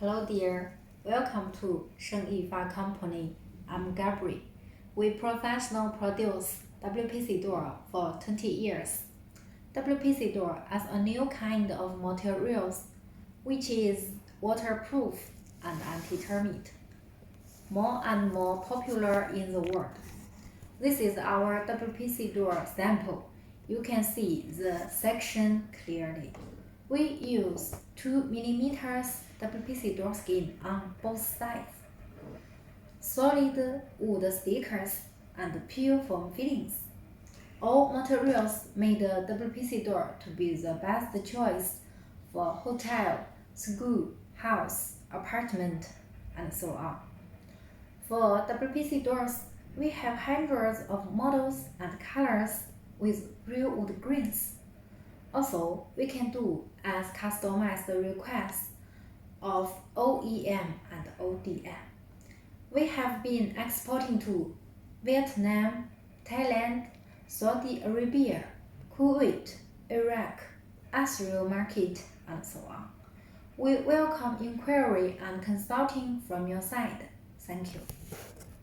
Hello dear, welcome to Shengyifa Company. I'm Gabriel. We professional produce WPC door for 20 years. WPC door as a new kind of materials which is waterproof and anti-termite, more and more popular in the world. This is our WPC door sample. You can see the section clearly. We use 2 mm WPC door skin on both sides, solid wood stickers, and pure foam fittings. All materials made the WPC door to be the best choice for hotel, school, house, apartment, and so on. For WPC doors, we have hundreds of models and colors with real wood grains. Also, we can do as customized requests of OEM and ODM. We have been exporting to Vietnam, Thailand, Saudi Arabia, Kuwait, Iraq, Israel market, and so on. We welcome inquiry and consulting from your side. Thank you.